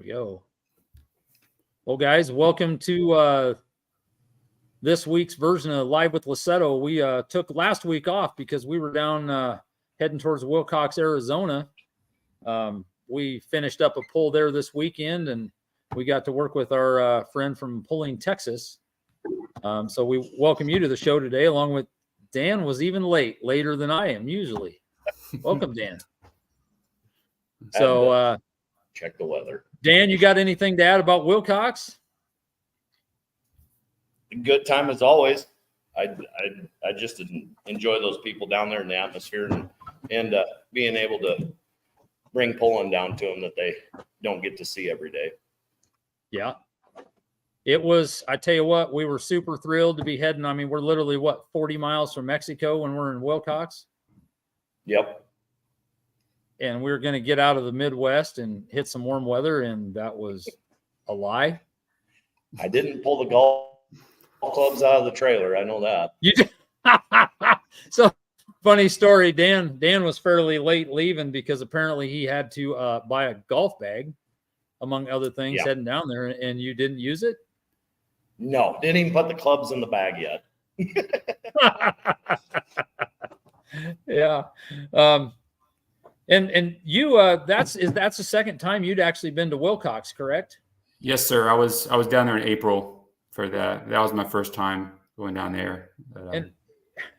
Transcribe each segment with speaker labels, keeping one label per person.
Speaker 1: we go. Well, guys, welcome to this week's version of Live with Lussetto. We took last week off because we were down heading towards Willcox, Arizona. We finished up a pull there this weekend, and we got to work with our friend from Pulling, Texas. So we welcome you to the show today, along with Dan. Was even later than I am usually. Welcome, Dan. So
Speaker 2: check the weather.
Speaker 1: Dan, you got anything to add about Willcox?
Speaker 2: Good time as always. I just enjoy those people down there in the atmosphere and being able to bring pulling down to them that they don't get to see every day.
Speaker 1: Yeah. It was, I tell you what, we were super thrilled to be heading. I mean, we're literally, 40 miles from Mexico when we're in Willcox?
Speaker 2: Yep.
Speaker 1: And we were going to get out of the Midwest and hit some warm weather, and that was a lie.
Speaker 2: I didn't pull the golf clubs out of the trailer. I know that.
Speaker 1: You did. So, funny story. Dan was fairly late leaving because apparently he had to buy a golf bag, among other things, heading down there, and you didn't use it?
Speaker 2: No, didn't even put the clubs in the bag yet.
Speaker 1: Yeah. And you that's the second time you'd actually been to Willcox, correct?
Speaker 3: Yes, sir. I was down there in April for that. That was my first time going down there. But,
Speaker 1: and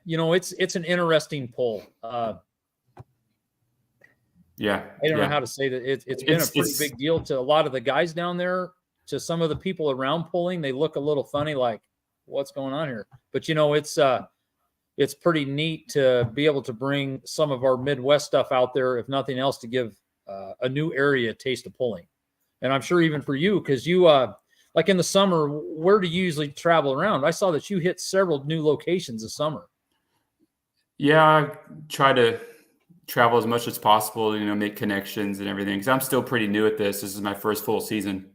Speaker 1: it's an interesting pull.
Speaker 3: Yeah.
Speaker 1: I don't know how to say that. It's been a pretty big deal to a lot of the guys down there. To some of the people around pulling, they look a little funny, like, what's going on here? But it's pretty neat to be able to bring some of our Midwest stuff out there, if nothing else, to give a new area a taste of pulling. And I'm sure even for you, because you, like in the summer, where do you usually travel around? I saw that you hit several new locations this summer.
Speaker 3: Yeah, I try to travel as much as possible, make connections and everything, because I'm still pretty new at this. This is my first full season.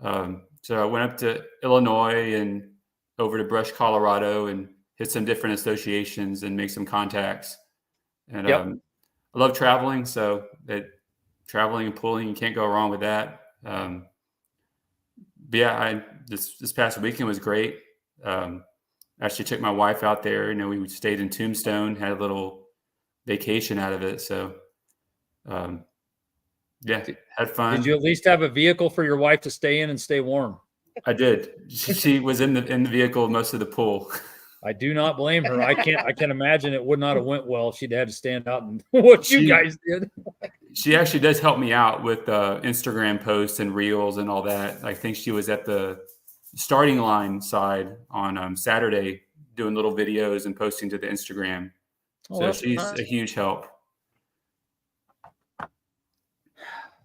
Speaker 3: So I went up to Illinois and over to Brush, Colorado, and hit some different associations and make some contacts. And I love traveling, so that traveling and pulling, you can't go wrong with that. But yeah, this past weekend was great. Actually took my wife out there. We stayed in Tombstone, had a little vacation out of it. So yeah, had fun.
Speaker 1: Did you at least have a vehicle for your wife to stay in and stay warm?
Speaker 3: I did. She was in the vehicle most of the pool.
Speaker 1: I do not blame her. I can imagine it would not have went well if she'd had to stand out and what you guys did.
Speaker 3: She actually does help me out with Instagram posts and reels and all that. I think she was at the starting line side on Saturday doing little videos and posting to the Instagram. So she's a huge help.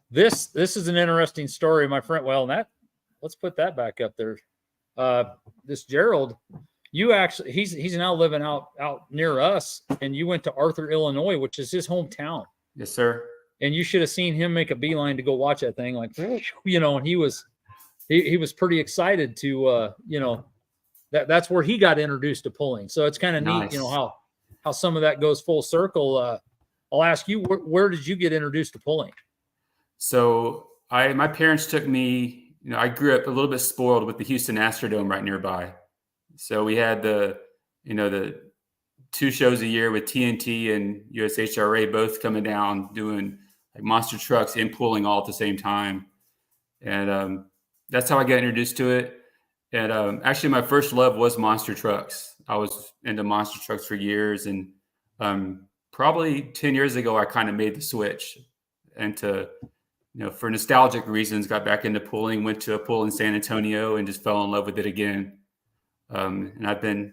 Speaker 1: This is an interesting story, my friend. Well, let's put that back up there. This Gerald, you actually, he's now living out near us, and you went to Arthur, Illinois, which is his hometown.
Speaker 3: Yes, sir.
Speaker 1: And you should have seen him make a beeline to go watch that thing, like, and he was pretty excited to, that's where he got introduced to pulling. So it's kind of neat, how some of that goes full circle. I'll ask you, where did you get introduced to pulling?
Speaker 3: So my parents took me, I grew up a little bit spoiled with the Houston Astrodome right nearby. So we had the 2 shows a year with TNT and USHRA both coming down doing like monster trucks and pulling all at the same time. And that's how I got introduced to it. And actually my first love was monster trucks. I was into monster trucks for years. And probably 10 years ago, I kind of made the switch into, for nostalgic reasons, got back into pulling, went to a pull in San Antonio and just fell in love with it again. And I've been,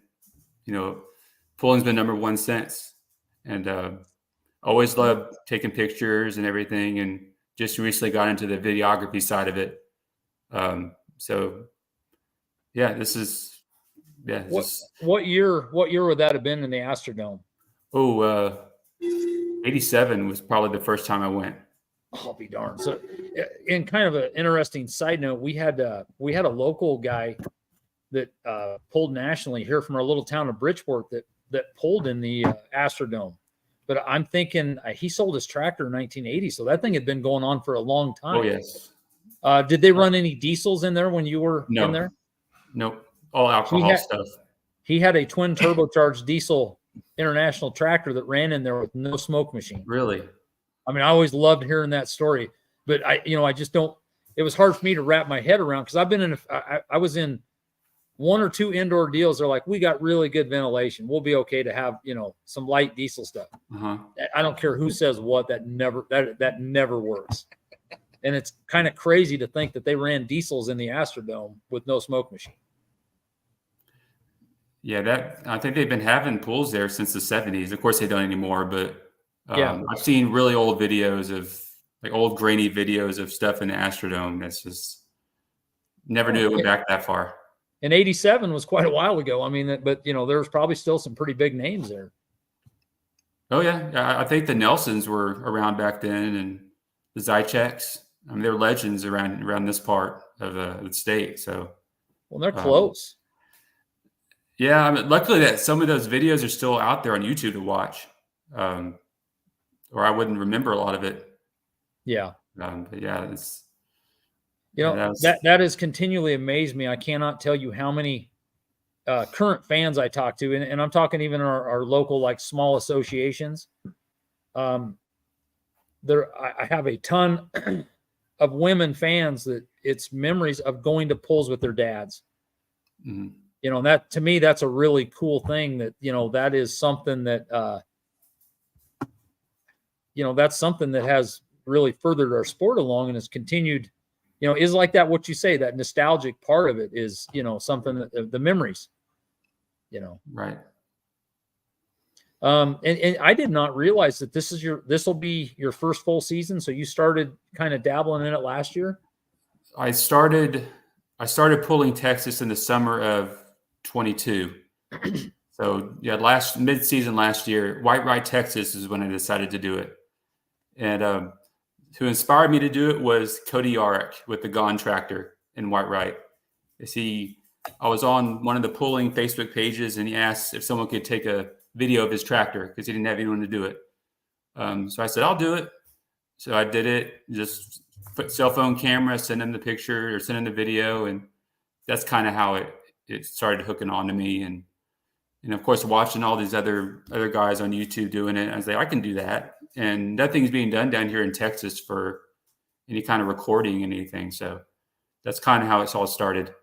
Speaker 3: pulling's been number one since. And always loved taking pictures and everything, and just recently got into the videography side of it. So yeah, this is, yeah.
Speaker 1: What year would that have been in the Astrodome?
Speaker 3: 87 was probably the first time I went.
Speaker 1: I'll be darned. So, in kind of an interesting side note, we had a local guy that pulled nationally here from our little town of Bridgeport that pulled in the Astrodome. But I'm thinking he sold his tractor in 1980, so that thing had been going on for a long time.
Speaker 3: Oh yes.
Speaker 1: Did they run any diesels in there when you were
Speaker 3: No.
Speaker 1: in there?
Speaker 3: Nope. All alcohol stuff.
Speaker 1: He had a twin turbocharged diesel international tractor that ran in there with no smoke machine.
Speaker 3: Really?
Speaker 1: I mean, I always loved hearing that story, but I just don't. It was hard for me to wrap my head around because I've been in. I was in one or two indoor deals. They're like, we got really good ventilation. We'll be okay to have some light diesel stuff.
Speaker 3: Uh-huh.
Speaker 1: I don't care who says what. That never works. And it's kind of crazy to think that they ran diesels in the Astrodome with no smoke machine.
Speaker 3: Yeah, I think they've been having pools there since the 70s. Of course, they don't anymore, but
Speaker 1: Yeah.
Speaker 3: I've seen really old videos of old grainy videos of stuff in the Astrodome. That's just never knew it went back that far.
Speaker 1: And 87 was quite a while ago. I mean, but there's probably still some pretty big names there.
Speaker 3: Oh yeah, I think the Nelsons were around back then, and the Zycheks. I mean, they're legends around this part of the state. So,
Speaker 1: well, they're close.
Speaker 3: Yeah, I mean, luckily that some of those videos are still out there on YouTube to watch, or I wouldn't remember a lot of it.
Speaker 1: Yeah.
Speaker 3: But yeah, it's
Speaker 1: that has continually amazed me. I cannot tell you how many current fans I talk to, and I'm talking even our local like small associations. I have a ton of women fans that it's memories of going to pulls with their dads.
Speaker 3: Mm-hmm.
Speaker 1: And that to me, that's a really cool thing that, that is something that, that's something that has really furthered our sport along and has continued, is like that. What you say, that nostalgic part of it is, something that the memories,
Speaker 3: Right.
Speaker 1: And I did not realize that this will be your first full season. So you started kind of dabbling in it last year.
Speaker 3: I started pulling Texas in the summer of 22. So yeah, mid-season last year, White Texas is when I decided to do it. And who inspired me to do it was Cody Yarick with the Gone Tractor in White. I was on one of the pulling Facebook pages, and he asked if someone could take a video of his tractor because he didn't have anyone to do it. So I said, I'll do it. So I did it, just put cell phone camera, send him the picture or send him the video. And that's kind of how it started hooking on to me. And of course, watching all these other guys on YouTube doing it, I was like, I can do that. And nothing's being done down here in Texas for any kind of recording anything. So that's kind of how it's all started.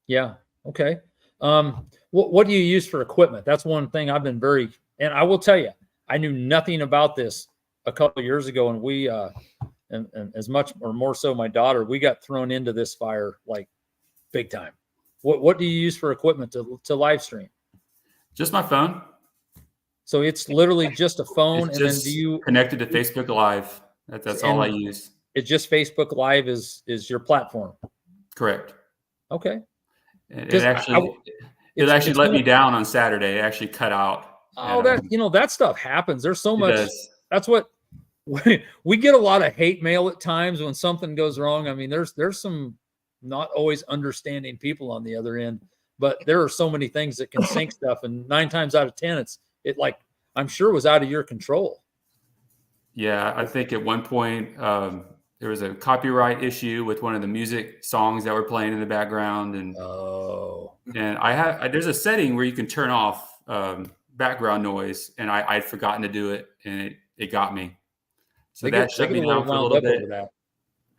Speaker 1: Yeah. Okay. What do you use for equipment? That's one thing I've been and I will tell you, I knew nothing about this a couple of years ago. And we, and as much or more so my daughter, we got thrown into this fire like big time. What do you use for equipment to live stream?
Speaker 3: Just my phone.
Speaker 1: So it's literally just a phone,
Speaker 3: It's
Speaker 1: and
Speaker 3: just
Speaker 1: then do you
Speaker 3: connected to Facebook Live? That's all I use.
Speaker 1: It's just Facebook Live is your platform.
Speaker 3: Correct.
Speaker 1: Okay.
Speaker 3: It actually let me down on Saturday. It actually cut out.
Speaker 1: Oh, that stuff happens. There's so much. That's what we get a lot of hate mail at times when something goes wrong. I mean, there's some not always understanding people on the other end, but there are so many things that can sink stuff. And 9 times out of 10, it like, I'm sure was out of your control.
Speaker 3: Yeah. I think at one point, there was a copyright issue with one of the music songs that were playing in the background. And there's a setting where you can turn off background noise, and I'd forgotten to do it, and it got me. So that shut me down for a little bit.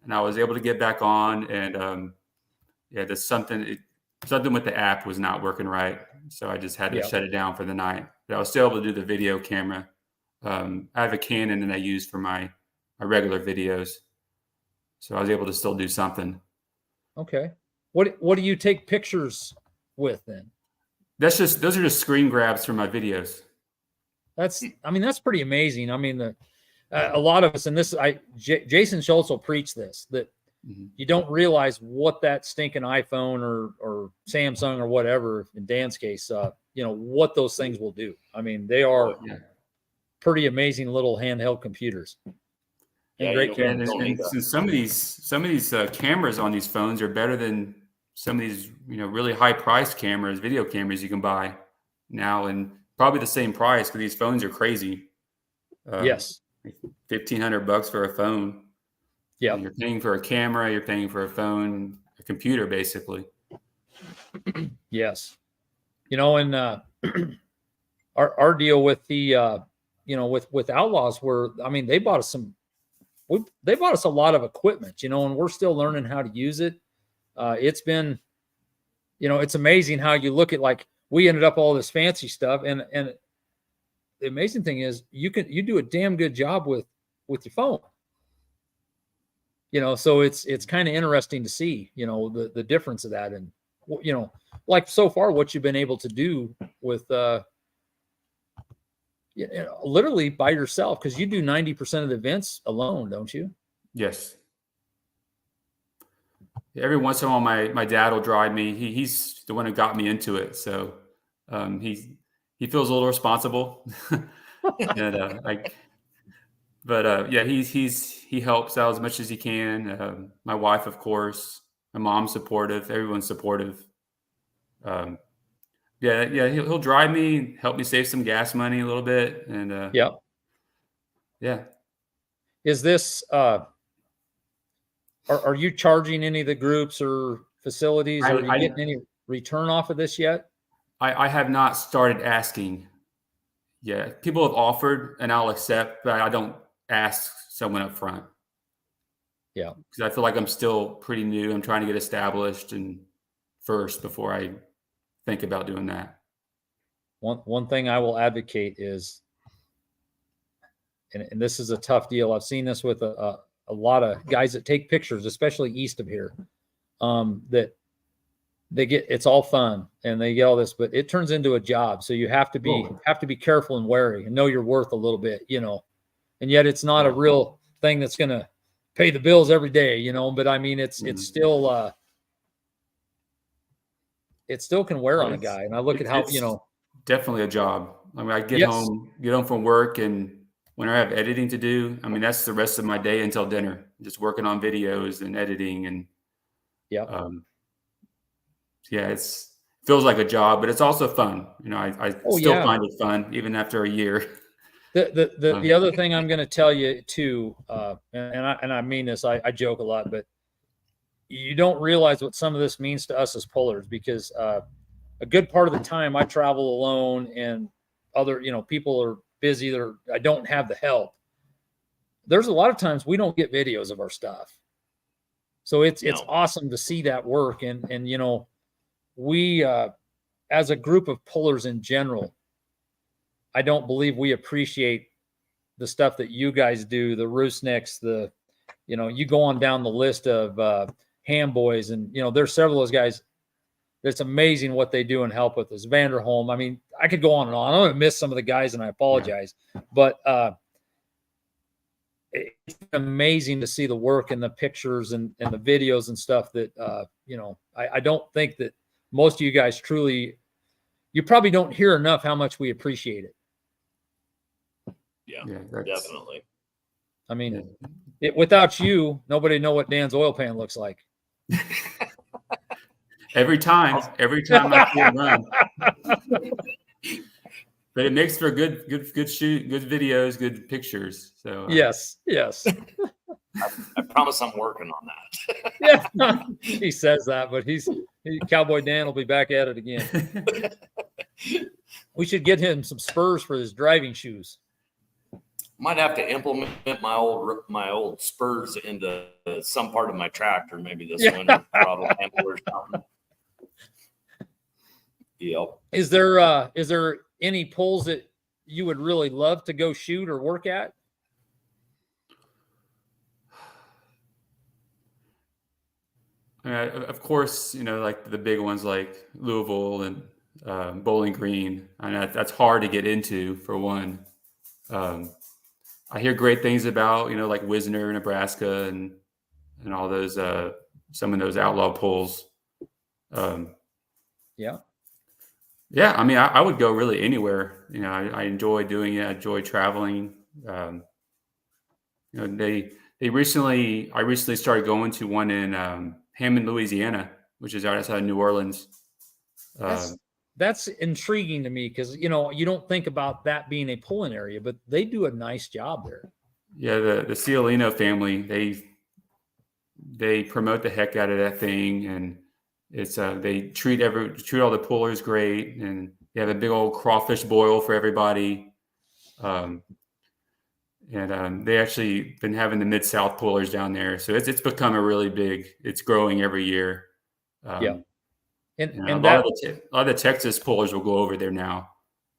Speaker 3: And I was able to get back on, and there's something with the app was not working right. So I just had to shut it down for the night. But I was still able to do the video camera. I have a Canon that I use for my regular videos. So I was able to still do something. Okay.
Speaker 1: What do you take pictures with then?
Speaker 3: Those are just screen grabs from my videos.
Speaker 1: That's pretty amazing. I mean, a lot of us, and Jason Schultz will preach this, that you don't realize what that stinking iPhone or Samsung or whatever, in Dan's case, what those things will do. I mean, they are pretty amazing little handheld computers. And great cameras.
Speaker 3: And some of these cameras on these phones are better than some of these, really high priced cameras, video cameras you can buy now, and probably the same price because these phones are crazy.
Speaker 1: Yes.
Speaker 3: $1,500 for a phone.
Speaker 1: Yeah.
Speaker 3: You're paying for a camera, you're paying for a phone, a computer, basically.
Speaker 1: Yes. You know, and our deal with the you know, with Outlaws were, I mean, they bought us they bought us a lot of equipment, you know, and we're still learning how to use it. It's been, you know, it's amazing how you look at, like, we ended up all this fancy stuff, and the amazing thing is you do a damn good job with your phone. You know, so it's kind of interesting to see, you know, the difference of that, and, you know, like, so far what you've been able to do with you know, literally by yourself, because you do 90% of the events alone, don't you?
Speaker 3: Yes. Every once in a while, my dad will drive me. He's the one who got me into it, so he feels a little responsible, and yeah, he helps out as much as he can. My wife, of course, my mom's supportive. Everyone's supportive. Yeah, he'll drive me, help me save some gas money a little bit, and
Speaker 1: Yeah.
Speaker 3: yeah.
Speaker 1: Is this are you charging any of the groups or facilities? Are you getting any return off of this yet?
Speaker 3: I have not started asking. Yeah, people have offered, and I'll accept, but I don't ask someone up front.
Speaker 1: Yeah,
Speaker 3: because I feel like I'm still pretty new. I'm trying to get established and first before I think about doing that.
Speaker 1: One thing I will advocate is, and this is a tough deal. I've seen this with a lot of guys that take pictures, especially east of here, that they get, it's all fun and they get all this, but it turns into a job. So you have to be careful and wary and know your worth a little bit, you know, and yet it's not a real thing that's going to pay the bills every day, you know, but I mean, it's still, it still can wear on a guy. And I look at how, you know,
Speaker 3: definitely a job. I mean, I get home from work, and when I have editing to do, I mean, that's the rest of my day until dinner, just working on videos and editing. And yeah, it's feels like a job, but it's also fun. You know, I still find it fun even after a year.
Speaker 1: The other thing I'm going to tell you too, and I mean this, I joke a lot, but you don't realize what some of this means to us as pullers, because a good part of the time I travel alone, and other, you know, people are busy. I don't have the help. There's a lot of times we don't get videos of our stuff. So it's awesome to see that work. And, you know, we, as a group of pullers in general, I don't believe we appreciate the stuff that you guys do, the Roosnicks, you know, you go on down the list of Ham Boys, and, you know, there's several of those guys. It's amazing what they do and help with us. Vanderholm. I mean, I could go on and on. I'm going to miss some of the guys, and I apologize, but it's amazing to see the work and the pictures and the videos and stuff that, you know, I don't think that most of you guys truly, you probably don't hear enough how much we appreciate it.
Speaker 2: Yeah, definitely.
Speaker 1: I mean, without you, nobody know what Dan's oil pan looks like.
Speaker 3: Every time I see him run. But it makes for good shoot, good videos, good pictures. So
Speaker 1: yes.
Speaker 2: I promise I'm working on that.
Speaker 1: Yeah, he says that, but Cowboy Dan will be back at it again. We should get him some spurs for his driving shoes.
Speaker 2: Might have to implement my old spurs into some part of my tractor, maybe this winter, throttle handle or something. Yep. Is
Speaker 1: there any pulls that you would really love to go shoot or work at?
Speaker 3: Of course, you know, like the big ones like Louisville and Bowling Green. I mean, that's hard to get into, for one. I hear great things about, you know, like Wisner, Nebraska, and all those some of those outlaw pulls. Yeah, I mean, I would go really anywhere. You know, I enjoy doing it. I enjoy traveling. You know, I recently started going to one in Hammond, Louisiana, which is outside of New Orleans.
Speaker 1: That's intriguing to me, because, you know, you don't think about that being a pulling area, but they do a nice job there.
Speaker 3: Yeah, the Cialino family, They promote the heck out of that thing, and it's they treat all the pullers great, and they have a big old crawfish boil for everybody. They actually been having the Mid-South pullers down there, so it's become a really big. It's growing every year.
Speaker 1: Yeah. And
Speaker 3: a lot of the Texas pullers will go over there now.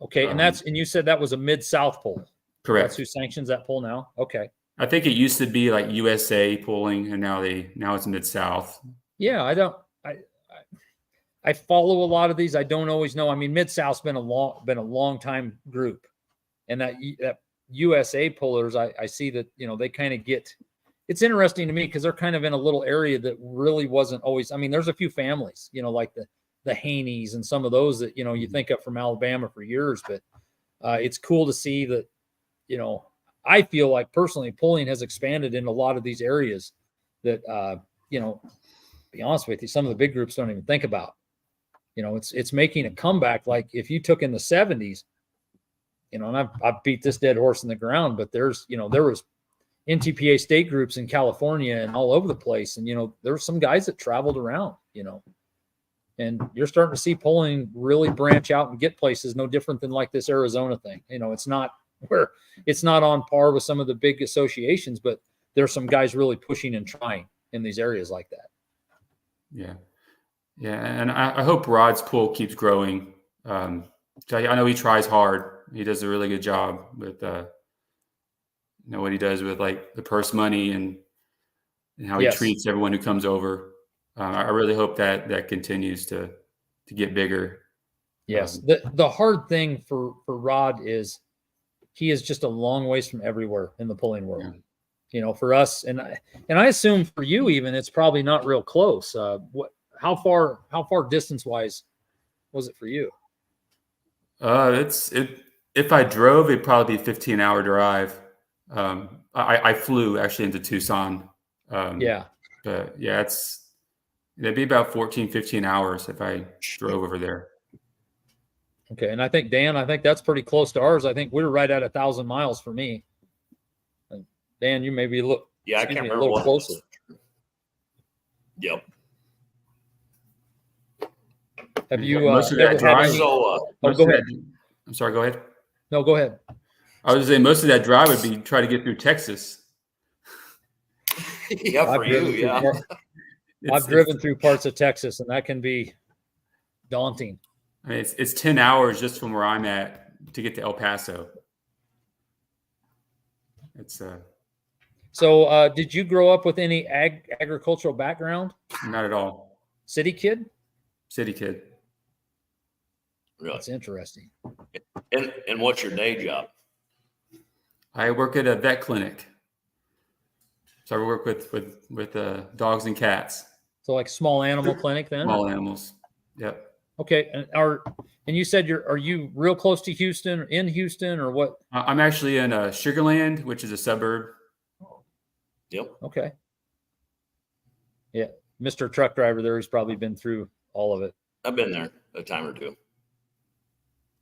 Speaker 1: Okay, and you said that was a Mid-South pull.
Speaker 3: Correct.
Speaker 1: That's who sanctions that pull now. Okay.
Speaker 3: I think it used to be like USA pulling, and now it's Mid-South.
Speaker 1: Yeah, I follow a lot of these. I don't always know. I mean, Mid-South's been a long time group, and that USA pullers, I see that, they kind of get. It's interesting to me because they're kind of in a little area that really wasn't always. I mean, there's a few families, like the Haneys and some of those that you think of from Alabama for years, but it's cool to see that. I feel like personally pulling has expanded in a lot of these areas that, be honest with you, some of the big groups don't even think about. It's making a comeback. Like if you took in the 70s, and I've beat this dead horse in the ground, but there was NTPA state groups in California and all over the place. And, there were some guys that traveled around, and you're starting to see pulling really branch out and get places no different than like this Arizona thing. It's not on par with some of the big associations, but there's some guys really pushing and trying in these areas like that.
Speaker 3: Yeah. Yeah. And I hope Rod's pull keeps growing. I know he tries hard. He does a really good job with, what he does with like the purse money and how he treats everyone who comes over. I really hope that continues to get bigger.
Speaker 1: Yes. The hard thing for Rod is he is just a long ways from everywhere in the pulling world. Yeah. For us, and I assume for you even, it's probably not real close. How far distance wise was it for you?
Speaker 3: If I drove, it'd probably be a 15-hour drive. I flew actually into Tucson. But yeah, it'd be about 14, 15 hours if I drove over there.
Speaker 1: Okay. And I think Dan, that's pretty close to ours. I think we were right at 1,000 miles for me. And Dan, you maybe I can't remember a little closer.
Speaker 2: Yep.
Speaker 1: Have you
Speaker 3: most of that drive?
Speaker 1: Go ahead.
Speaker 3: I'm sorry. Go ahead.
Speaker 1: No, go ahead.
Speaker 3: I was saying most of that drive would be try to get through Texas.
Speaker 2: Yeah, for you. Yeah.
Speaker 1: I've driven through parts of Texas, and that can be daunting.
Speaker 3: I mean, it's 10 hours just from where I'm at to get to El Paso.
Speaker 1: So did you grow up with any agricultural background?
Speaker 3: Not at all.
Speaker 1: City kid?
Speaker 3: City kid.
Speaker 2: Really?
Speaker 1: That's interesting.
Speaker 2: And what's your day job?
Speaker 3: I work at a vet clinic. So I work with dogs and cats.
Speaker 1: So like small animal clinic then?
Speaker 3: Small animals. Yep.
Speaker 1: Okay. And you said are you real close to Houston, or in Houston, or what?
Speaker 3: I'm actually in Sugar Land, which is a suburb.
Speaker 2: Yep.
Speaker 1: Okay. Yeah. Mr. Truck Driver there, he's probably been through all of it.
Speaker 2: I've been there a time or two.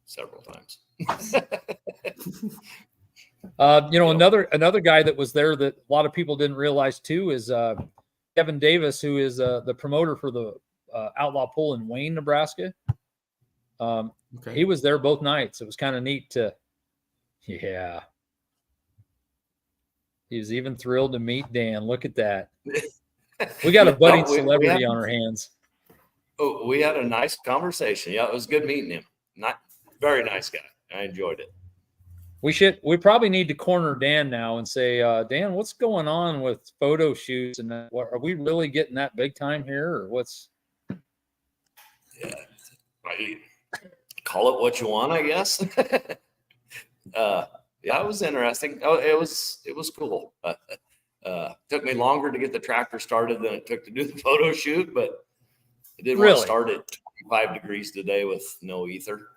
Speaker 2: Several times.
Speaker 1: Another guy that was there that a lot of people didn't realize too is Kevin Davis, who is the promoter for the Outlaw Pull in Wayne, Nebraska.
Speaker 3: Okay.
Speaker 1: He was there both nights. It was kind of neat he was even thrilled to meet Dan. Look at that. We got a budding celebrity on our hands.
Speaker 2: Oh, we had a nice conversation. Yeah, it was good meeting him. Very nice guy. I enjoyed it.
Speaker 1: We probably need to corner Dan now and say, Dan, what's going on with photo shoots? And are we really getting that big time here, or what's?
Speaker 2: Yeah, call it what you want, I guess. Yeah, it was interesting. Oh, it was cool. Took me longer to get the tractor started than it took to do the photo shoot, but it did want to start at 25 degrees today with no ether.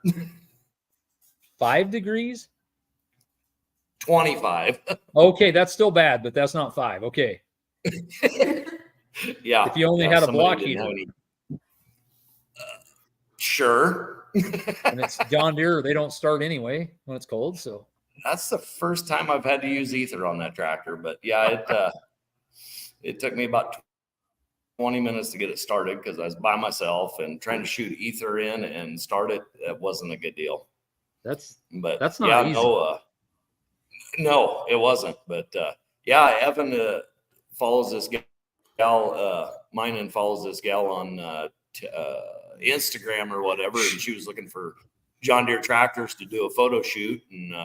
Speaker 1: 5 degrees?
Speaker 2: 25.
Speaker 1: Okay, that's still bad, but that's not 5. Okay.
Speaker 2: Yeah.
Speaker 1: If you only had a block heater.
Speaker 2: Sure.
Speaker 1: And it's John Deere, they don't start anyway when it's cold. So
Speaker 2: that's the first time I've had to use ether on that tractor. But yeah, it took me about 20 minutes to get it started because I was by myself and trying to shoot ether in and start it. That wasn't a good deal.
Speaker 1: That's
Speaker 2: But
Speaker 1: not easy.
Speaker 2: No, it wasn't. But yeah, Evan follows this gal, mine and follows this gal on Instagram or whatever, and she was looking for John Deere tractors to do a photo shoot, and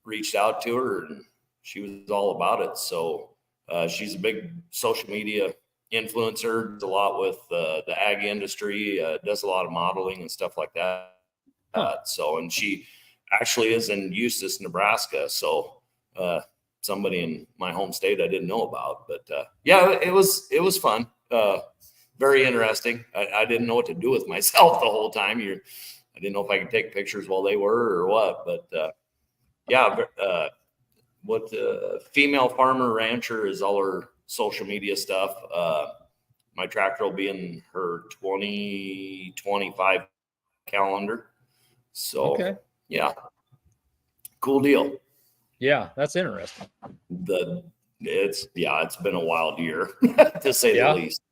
Speaker 2: reached out to her, and she was all about it. So she's a big social media influencer, does a lot with the ag industry, does a lot of modeling and stuff like that. So, and she actually is in Eustis, Nebraska. So somebody in my home state I didn't know about, but yeah, it was fun. Very interesting. I didn't know what to do with myself the whole time. I didn't know if I could take pictures while they were or what, but yeah, what female farmer rancher is all her social media stuff. My tractor will be in her 2025 calendar. So
Speaker 1: okay.
Speaker 2: Yeah, cool deal.
Speaker 1: Yeah, that's interesting.
Speaker 2: It's been a wild year to say the least.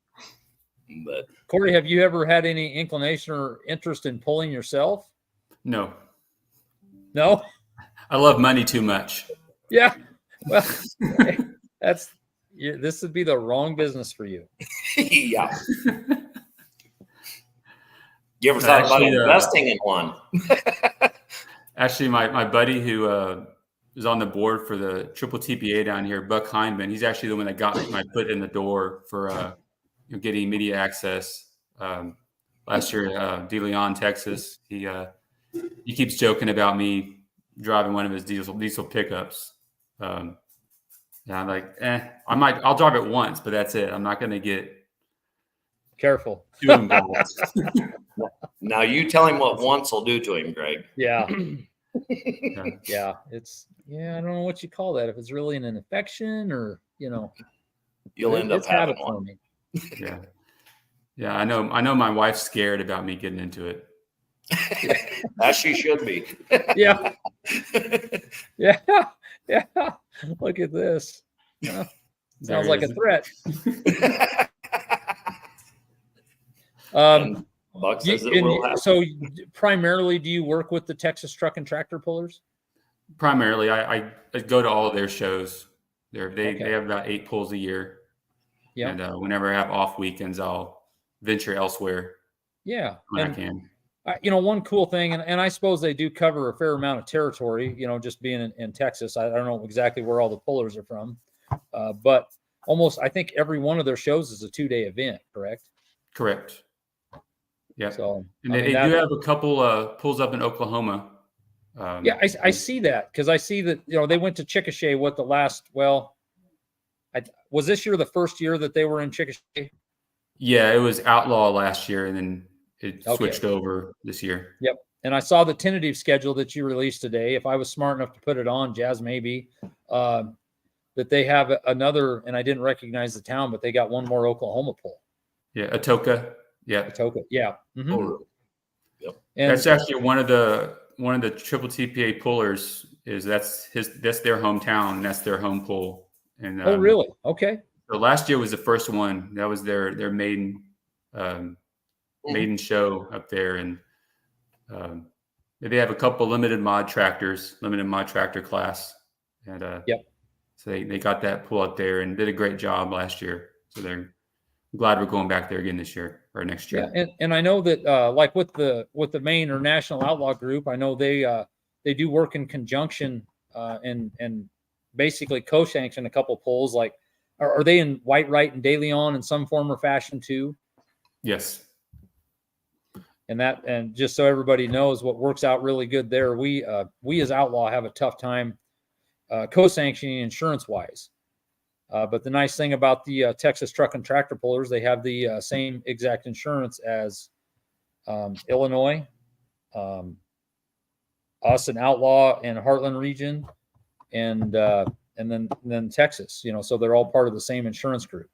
Speaker 2: But
Speaker 1: Corey, have you ever had any inclination or interest in pulling yourself?
Speaker 3: No.
Speaker 1: No?
Speaker 3: I love money too much.
Speaker 1: Yeah. Well, this would be the wrong business for you.
Speaker 2: Yeah. You ever thought about investing in one?
Speaker 3: Actually, my buddy who is on the board for the Triple TPA down here, Buck Hindman, he's actually the one that got my foot in the door for getting media access. Last year, De Leon, Texas, he keeps joking about me driving one of his diesel pickups. Yeah, I'm like, I'll drive it once, but that's it. I'm not going to get
Speaker 1: careful
Speaker 3: too involved.
Speaker 2: Now you tell him what once will do to him, Greg.
Speaker 1: Yeah. Yeah. I don't know what you call that. If it's really an infection or,
Speaker 2: you'll end up having one.
Speaker 3: Yeah. Yeah. I know my wife's scared about me getting into it.
Speaker 2: As she should be.
Speaker 1: Yeah. Yeah. Yeah. Look at this. Sounds like a threat.
Speaker 2: Buck says it will happen.
Speaker 1: So primarily, do you work with the Texas Truck and Tractor Pullers?
Speaker 3: Primarily, I go to all of their shows. They have about 8 pulls a year. Yeah. And whenever I have off weekends, I'll venture elsewhere.
Speaker 1: Yeah.
Speaker 3: When I can.
Speaker 1: One cool thing, and I suppose they do cover a fair amount of territory, just being in Texas. I don't know exactly where all the pullers are from, but almost, I think every one of their shows is a 2-day event, correct?
Speaker 3: Correct. Yeah.
Speaker 1: So,
Speaker 3: and they do have a couple pulls up in Oklahoma.
Speaker 1: Yeah, I see that because I see that, they went to Chickasha. Was this year the first year that they were in Chickasha?
Speaker 3: Yeah, it was Outlaw last year, and then it switched over this year.
Speaker 1: Yep. And I saw the tentative schedule that you released today. If I was smart enough to put it on, Jazz, maybe, that they have another, and I didn't recognize the town, but they got one more Oklahoma pull.
Speaker 3: Yeah, Atoka. Yeah.
Speaker 1: Atoka. Yeah. Mm-hmm.
Speaker 2: Oh, yep.
Speaker 3: And that's actually one of the Triple TPA pullers that's their hometown, and that's their home pull. And
Speaker 1: oh, really? Okay.
Speaker 3: So last year was the first one. That was their maiden show up there, and they have a couple limited mod tractor class, and so they got that pull up there and did a great job last year. So they're glad we're going back there again this year or next year.
Speaker 1: Yeah, and I know that like with the Maine or National Outlaw Group, I know they do work in conjunction and basically co-sanction a couple pulls. Like, are they in Whitewright and De Leon in some form or fashion too?
Speaker 3: Yes.
Speaker 1: And just so everybody knows what works out really good there, we as Outlaw have a tough time co-sanctioning insurance wise. But the nice thing about the Texas Truck and Tractor Pullers, they have the same exact insurance as Illinois, us in Outlaw and Heartland region, and then Texas. So they're all part of the same insurance group.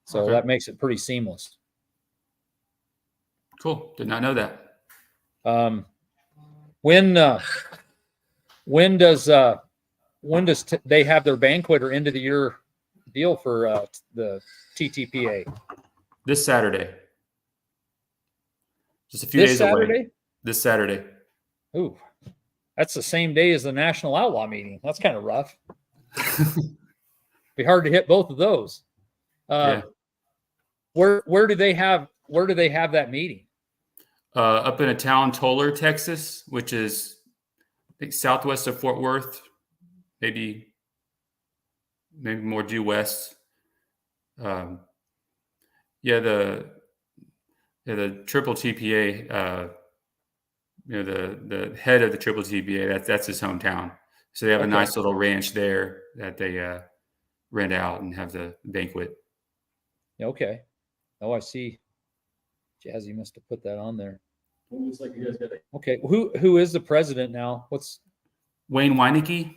Speaker 1: So that makes it pretty seamless.
Speaker 3: Cool. Did not know that.
Speaker 1: When does they have their banquet or end of the year deal for the TTPA?
Speaker 3: This Saturday. Just a few
Speaker 1: This
Speaker 3: days
Speaker 1: Saturday?
Speaker 3: away. This Saturday.
Speaker 1: Ooh, that's the same day as the National Outlaw meeting. That's kind of rough. Be hard to hit both of those.
Speaker 3: Yeah.
Speaker 1: Where do they have that meeting?
Speaker 3: Up in a town, Toller, Texas, which is I think southwest of Fort Worth, maybe more due west. The triple TPA, the head of the triple TPA, that's his hometown. So they have a nice little ranch there that they rent out and have the banquet.
Speaker 1: Okay. Oh, I see. Jazzy must have put that on there.
Speaker 4: Looks like you guys got it.
Speaker 1: Okay. Who is the president now? What's
Speaker 3: Wayne Weinecke?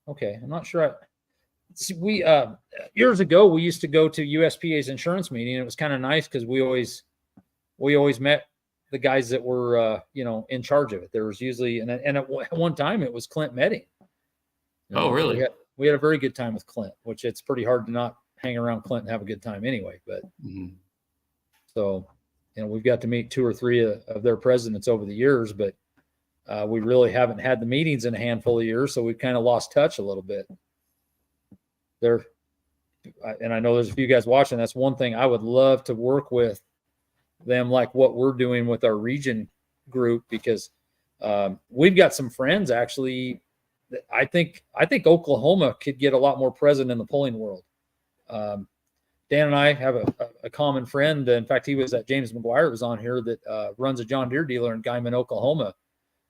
Speaker 1: okay? I'm not sure. We years ago we used to go to USPA's insurance meeting. And it was kind of nice because we always met the guys that were in charge of it. There was usually and at one time it was Clint Medding.
Speaker 3: Oh, really?
Speaker 1: We had a very good time with Clint, which it's pretty hard to not hang around Clint and have a good time anyway. But so we've got to meet 2 or 3 of their presidents over the years, but we really haven't had the meetings in a handful of years, so we've kind of lost touch a little bit. And I know there's a few guys watching. That's one thing I would love to work with them, like what we're doing with our region group, because we've got some friends actually. I think Oklahoma could get a lot more present in the polling world. Dan and I have a common friend. In fact, he was at James McGuire was on here that runs a John Deere dealer in Guyman, Oklahoma.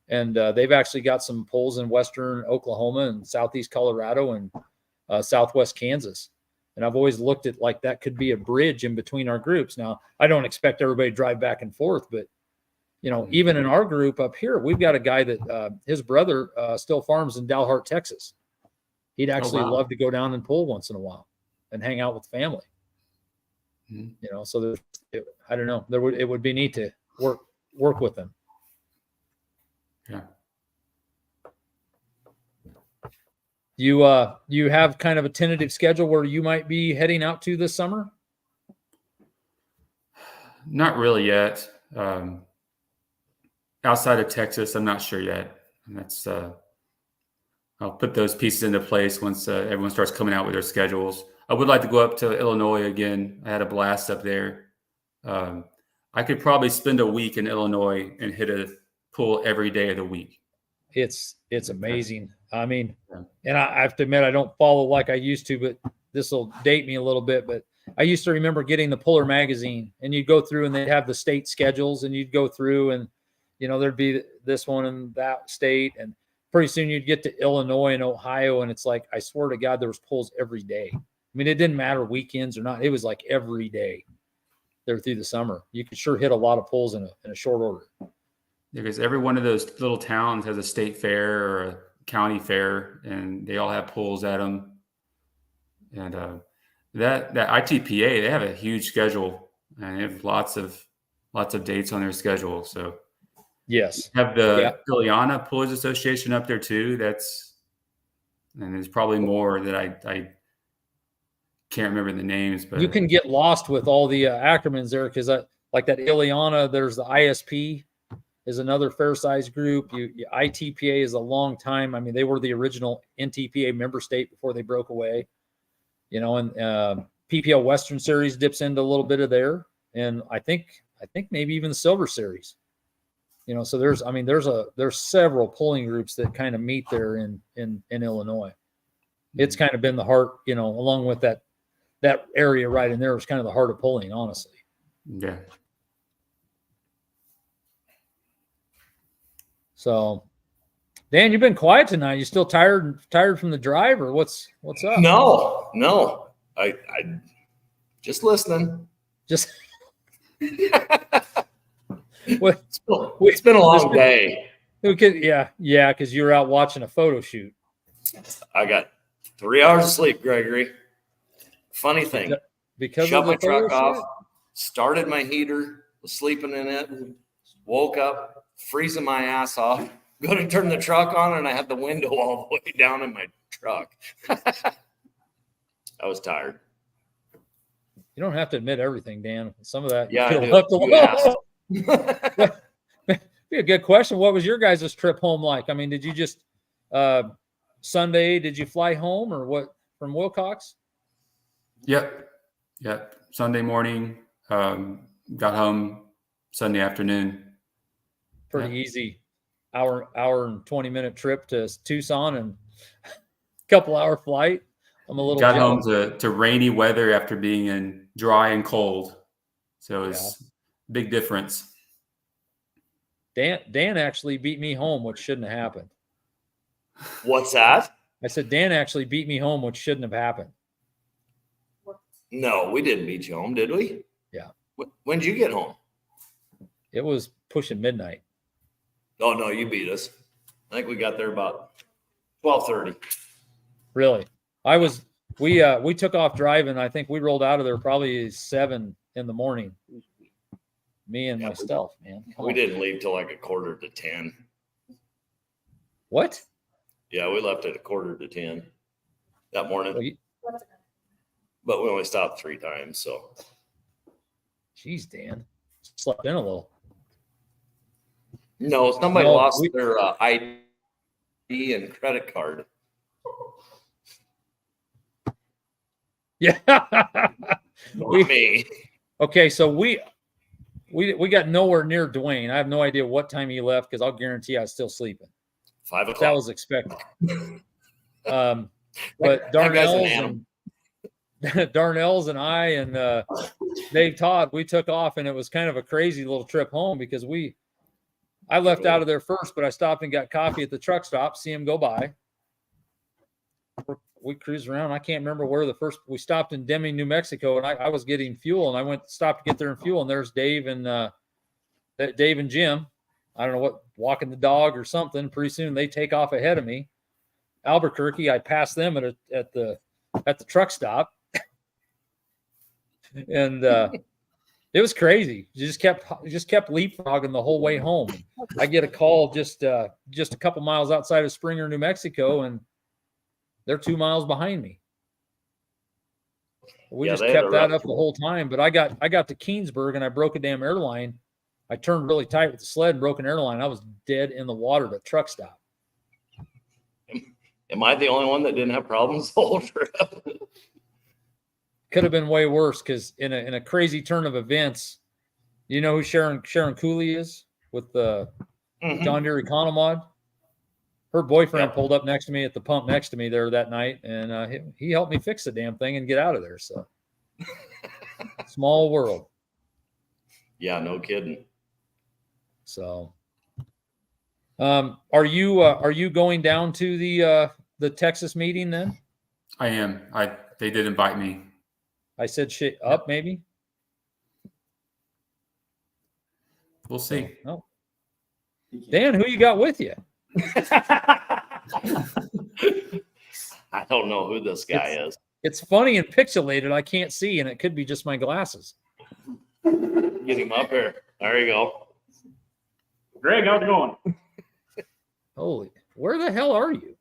Speaker 1: And they've actually got some polls in Western Oklahoma and Southeast Colorado and Southwest Kansas. And I've always looked at like that could be a bridge in between our groups. Now, I don't expect everybody to drive back and forth, but even in our group up here, we've got a guy that his brother still farms in Dalhart, Texas. He'd actually love to go down and pull once in a while and hang out with family. So I don't know. It would be neat to work with them.
Speaker 3: Yeah.
Speaker 1: You have kind of a tentative schedule where you might be heading out to this summer?
Speaker 3: Not really yet. Outside of Texas, I'm not sure yet. And that's I'll put those pieces into place once everyone starts coming out with their schedules. I would like to go up to Illinois again. I had a blast up there. I could probably spend a week in Illinois and hit a pull every day of the week.
Speaker 1: It's amazing. I mean, and I have to admit, I don't follow like I used to, but this will date me a little bit. But I used to remember getting the Puller magazine, and you'd go through and they'd have the state schedules, and you'd go through and, there'd be this one in that state. And pretty soon you'd get to Illinois and Ohio. And it's like, I swear to God, there was polls every day. I mean, it didn't matter weekends or not. It was like every day there through the summer. You could sure hit a lot of polls in a short order.
Speaker 3: Because every one of those little towns has a state fair or a county fair, and they all have polls at them. And that ITPA, they have a huge schedule, and they have lots of dates on their schedule. So
Speaker 1: yes,
Speaker 3: have the Ileana Pullers Association up there too. And there's probably more that I can't remember the names, but
Speaker 1: you can get lost with all the acronyms there because like that Ileana, there's the ISP. Is another fair size group. ITPA is a long time. I mean, they were the original NTPA member state before they broke away, and PPL Western Series dips into a little bit of there. And I think maybe even the Silver Series, so there's several polling groups that kind of meet there in Illinois. It's kind of been the heart, along with that area right in there was kind of the heart of polling, honestly.
Speaker 3: Yeah.
Speaker 1: So, Dan, you've been quiet tonight. You still tired from the drive, or what's up?
Speaker 2: No. I just listening.
Speaker 1: Just
Speaker 2: It's been a long day.
Speaker 1: Yeah, because you were out watching a photo shoot.
Speaker 2: I got 3 hours of sleep, Gregory. Funny thing.
Speaker 1: Because
Speaker 2: shut
Speaker 1: of the
Speaker 2: my truck
Speaker 1: photo
Speaker 2: off,
Speaker 1: shoot?
Speaker 2: started my heater, was sleeping in it, woke up, freezing my ass off, go to turn the truck on, and I had the window all the way down in my truck. I was tired.
Speaker 1: You don't have to admit everything, Dan. Some of that,
Speaker 2: Yeah, I
Speaker 1: you
Speaker 2: do.
Speaker 1: left
Speaker 2: You asked.
Speaker 1: Be a good question. What was your guys' trip home like? I mean, did you just Sunday? Did you fly home or what from Willcox?
Speaker 3: Yep. Sunday morning, got home Sunday afternoon.
Speaker 1: Pretty easy, hour and 20-minute trip to Tucson and a couple hour flight. I'm a little
Speaker 3: got
Speaker 1: jealous.
Speaker 3: home to rainy weather after being in dry and cold, so it's big difference.
Speaker 1: Dan actually beat me home, which shouldn't have happened.
Speaker 2: What's that?
Speaker 1: I said Dan actually beat me home, which shouldn't have happened.
Speaker 2: No, we didn't beat you home, did we?
Speaker 1: Yeah.
Speaker 2: When did you get home?
Speaker 1: It was pushing midnight.
Speaker 2: Oh no, you beat us. I think we got there about 12:30.
Speaker 1: Really? We took off driving. I think we rolled out of there probably 7 in the morning. Me and myself, man.
Speaker 2: We didn't leave till like 9:45.
Speaker 1: What?
Speaker 2: Yeah, we left at 9:45 that morning.
Speaker 1: Well,
Speaker 2: But we only stopped 3 times, so.
Speaker 1: Geez, Dan. Slept in a little.
Speaker 2: No, somebody
Speaker 1: No,
Speaker 2: lost their ID and credit card.
Speaker 1: Yeah.
Speaker 2: Me.
Speaker 1: Okay, so we got nowhere near Dwayne. I have no idea what time he left because I'll guarantee I was still sleeping.
Speaker 2: 5 o'clock.
Speaker 1: That was expected. But
Speaker 2: That guy's an animal.
Speaker 1: Darnell's and I and Dave Todd, we took off, and it was kind of a crazy little trip home because I left out of there first, but I stopped and got coffee at the truck stop, see him go by. We cruised around. I can't remember where we stopped in Deming, New Mexico, and I was getting fuel, and I stopped to get there and fuel, and there's Dave and Jim. I don't know what, walking the dog or something. Pretty soon they take off ahead of me. Albuquerque, I passed them at the truck stop. And it was crazy. You just kept leapfrogging the whole way home. I get a call just a couple miles outside of Springer, New Mexico, and they're 2 miles behind me. We just kept that up the whole time. But I got to Keensburg and I broke a damn airline. I turned really tight with the sled and broke an airline. I was dead in the water at a truck stop.
Speaker 2: Am I the only one that didn't have problems the whole trip?
Speaker 1: Could have been way worse because in a crazy turn of events, you know who Sharon Cooley is with the John Deere Economod? Her boyfriend pulled up next to me at the pump next to me there that night, and he helped me fix the damn thing and get out of there. So small world.
Speaker 2: Yeah, no kidding.
Speaker 1: So, are you going down to the Texas meeting then?
Speaker 3: I am. They did invite me.
Speaker 1: I said shit up maybe.
Speaker 3: We'll see.
Speaker 1: Oh. Dan, who you got with you?
Speaker 2: I don't know who this guy is.
Speaker 1: It's funny and pixelated. I can't see, and it could be just my glasses.
Speaker 2: Get him up here. There you go.
Speaker 4: Greg, how's it going?
Speaker 1: Holy, where the hell are you?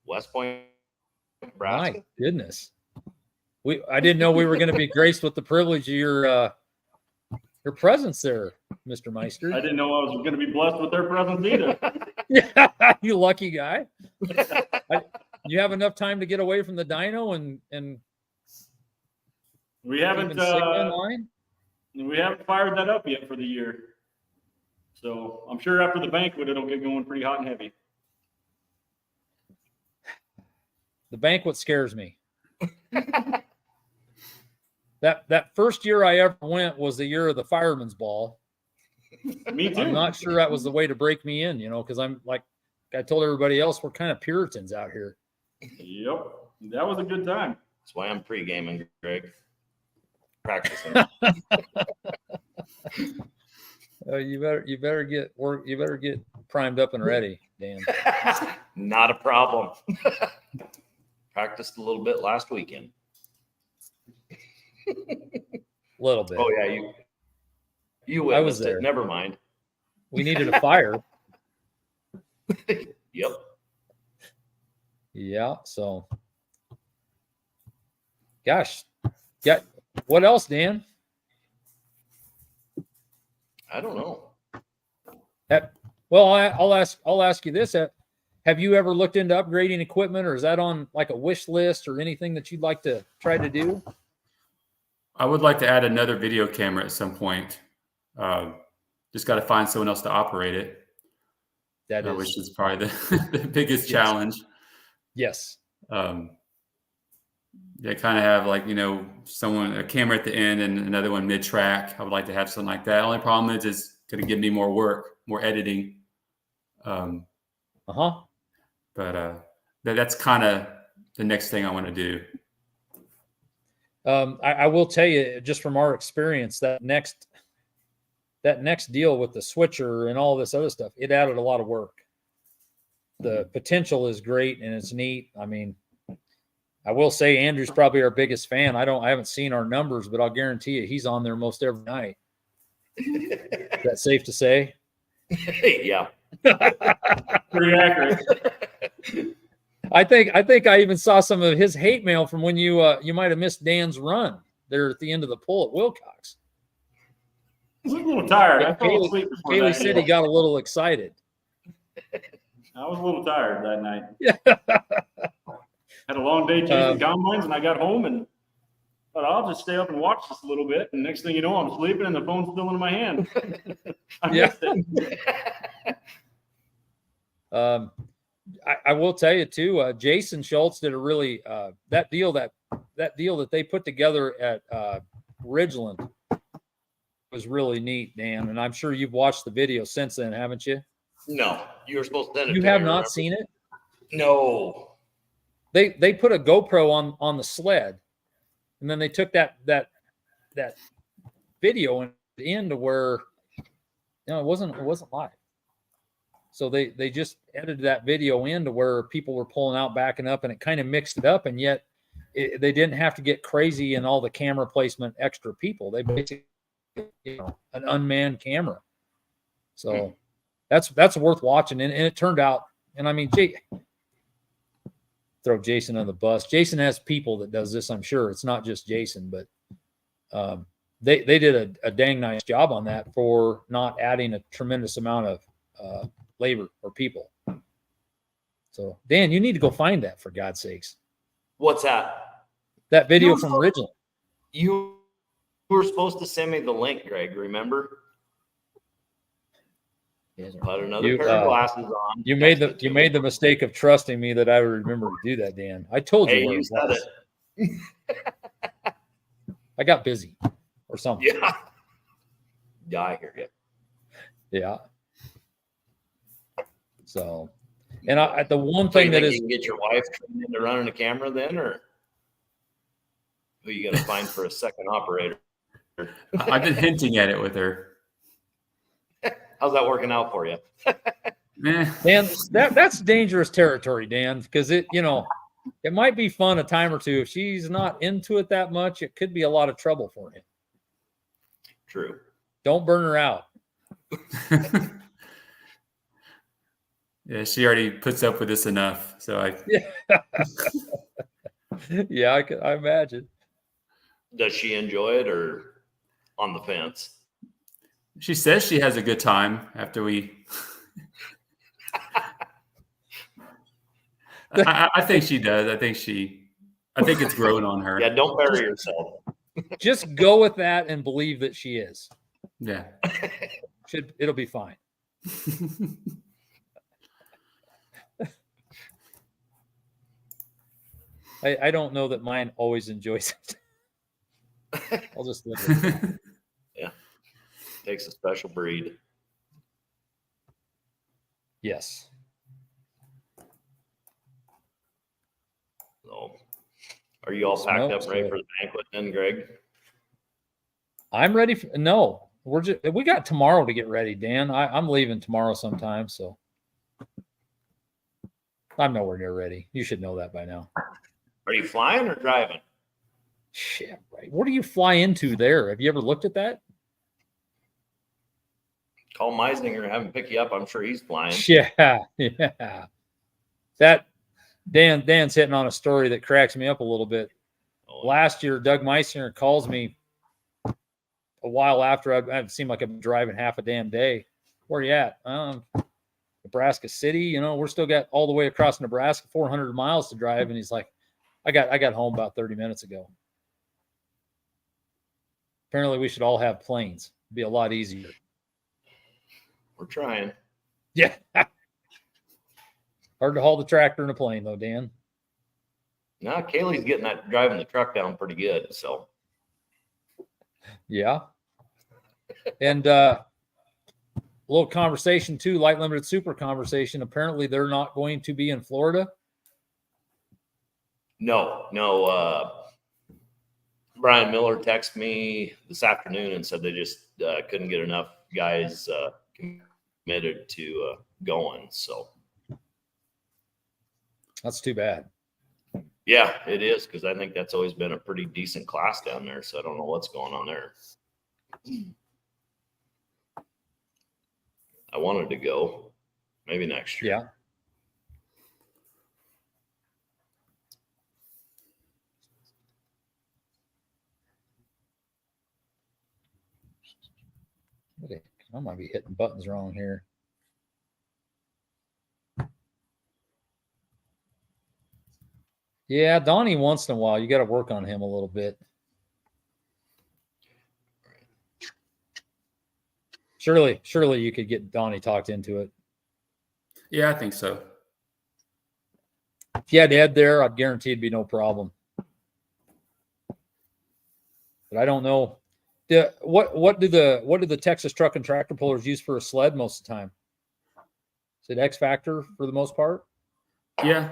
Speaker 2: West Point, Nebraska.
Speaker 1: My goodness. I didn't know we were going to be graced with the privilege of your presence there, Mr. Meister.
Speaker 4: I didn't know I was going to be blessed with their presence either.
Speaker 1: Yeah, you lucky guy. You have enough time to get away from the dyno and
Speaker 4: We haven't fired that up yet for the year. So I'm sure after the banquet, it'll get going pretty hot and heavy.
Speaker 1: The banquet scares me. That first year I ever went was the year of the fireman's ball.
Speaker 4: Me too.
Speaker 1: I'm not sure that was the way to break me in, because I'm like I told everybody else, we're kind of Puritans out here.
Speaker 4: Yep. That was a good time.
Speaker 2: That's why I'm pre-gaming, Greg. Practicing.
Speaker 1: You better get primed up and ready, Dan.
Speaker 2: Not a problem. Practiced a little bit last weekend.
Speaker 1: A little bit.
Speaker 2: Oh yeah, you witnessed
Speaker 1: I was there.
Speaker 2: It. Never mind.
Speaker 1: We needed a fire.
Speaker 2: Yep.
Speaker 1: Yeah. So Gosh, yeah. What else, Dan?
Speaker 2: I don't know.
Speaker 1: Well, I'll ask you this: have you ever looked into upgrading equipment, or is that on like a wish list, or anything that you'd like to try to do?
Speaker 3: I would like to add another video camera at some point. Just got to find someone else to operate it. Which is probably the biggest challenge.
Speaker 1: Yes.
Speaker 3: They kind of have like, a camera at the end and another one mid-track. I would like to have something like that. Only problem is it's going to give me more work, more editing. But that's kind of the next thing I want to do.
Speaker 1: I will tell you, just from our experience, that next deal with the switcher and all this other stuff, it added a lot of work. The potential is great and it's neat. I mean, I will say Andrew's probably our biggest fan. I haven't seen our numbers, but I'll guarantee you he's on there most every night. Is that safe to say?
Speaker 2: Yeah.
Speaker 4: Pretty accurate.
Speaker 1: I think I even saw some of his hate mail from when you might have missed Dan's run there at the end of the pull at Willcox.
Speaker 4: I was a little tired. I fell asleep before
Speaker 1: Kaylee
Speaker 4: that.
Speaker 1: said he got a little excited.
Speaker 4: I was a little tired that night.
Speaker 1: Yeah.
Speaker 4: Had a long day chasing combines, and I got home and thought I'll just stay up and watch this a little bit. And next thing you know, I'm sleeping and the phone's still in my hand. I missed it.
Speaker 1: I will tell you too. Jason Schultz did a really that deal that they put together at Ridgeland was really neat, Dan. And I'm sure you've watched the video since then, haven't you?
Speaker 2: No, you were supposed to send it.
Speaker 1: You have not seen it?
Speaker 2: No.
Speaker 1: They put a GoPro on the sled, and then they took that video into where it wasn't live. So they just edited that video into where people were pulling out, backing up, and it kind of mixed it up, and yet they didn't have to get crazy and all the camera placement, extra people. They basically an unmanned camera. So that's worth watching, and it turned out. And I mean, throw Jason on the bus. Jason has people that does this. I'm sure it's not just Jason, but they did a dang nice job on that for not adding a tremendous amount of labor or people. So Dan, you need to go find that, for God's sakes.
Speaker 2: What's that?
Speaker 1: That video from Ridgeland.
Speaker 2: You were supposed to send me the link, Greg. Remember? Put another pair of glasses on.
Speaker 1: You made the mistake of trusting me that I would remember to do that, Dan. I told you.
Speaker 2: Hey, you said it.
Speaker 1: I got busy or something.
Speaker 2: Yeah. Yeah, I hear you.
Speaker 1: Yeah. So, and the one thing that is,
Speaker 2: you can get your wife trained into running a camera then, or who you got to find for a second operator?
Speaker 3: I've been hinting at it with her.
Speaker 2: How's that working out for you?
Speaker 1: Dan, that's dangerous territory, Dan, because it might be fun a time or two. If she's not into it that much, it could be a lot of trouble for you.
Speaker 2: True. Don't
Speaker 1: burn her out.
Speaker 3: Yeah, she already puts up with this enough. So
Speaker 1: yeah, I imagine.
Speaker 2: Does she enjoy it or on the fence?
Speaker 3: She says she has a good time after we. I think she does. I think it's growing on her.
Speaker 2: Yeah, don't bury yourself.
Speaker 1: Just go with that and believe that she is.
Speaker 3: Yeah.
Speaker 1: It'll be fine. I don't know that mine always enjoys it. I'll just live with it.
Speaker 2: Yeah. Takes a special breed.
Speaker 1: Yes.
Speaker 2: So, are you all packed up and ready for the banquet then, Greg?
Speaker 1: I'm ready. No, we got tomorrow to get ready, Dan. I'm leaving tomorrow sometime, so I'm nowhere near ready. You should know that by now.
Speaker 2: Are you flying or driving?
Speaker 1: Shit, right. What do you fly into there? Have you ever looked at that?
Speaker 2: Call Meisinger, have him pick you up. I'm sure he's flying.
Speaker 1: Yeah. That Dan's hitting on a story that cracks me up a little bit. last year, Doug Meisinger calls me a while after I've seemed like I've been driving half a damn day. Where you at? Nebraska City. You know, we're still got all the way across Nebraska, 400 miles to drive. And he's like, I got home about 30 minutes ago. Apparently we should all have planes. It'd be a lot easier.
Speaker 2: We're trying.
Speaker 1: Yeah. Hard to haul the tractor in a plane though, Dan.
Speaker 2: No, Kaylee's getting that driving the truck down pretty good. So
Speaker 1: yeah. And a little conversation too, light limited super conversation. Apparently they're not going to be in Florida.
Speaker 2: No. Brian Miller texted me this afternoon and said they just couldn't get enough guys committed to going. So
Speaker 1: that's too bad.
Speaker 2: Yeah, it is, because I think that's always been a pretty decent class down there. So I don't know what's going on there. I wanted to go maybe next year.
Speaker 1: Yeah. I might be hitting buttons wrong here. Yeah, Donnie, once in a while, you got to work on him a little bit. Surely you could get Donnie talked into it.
Speaker 3: Yeah, I think so.
Speaker 1: If you had Ed there, I'd guarantee it'd be no problem. But I don't know. What do the Texas truck and tractor pullers use for a sled most of the time? Is it X Factor for the most part?
Speaker 3: Yeah.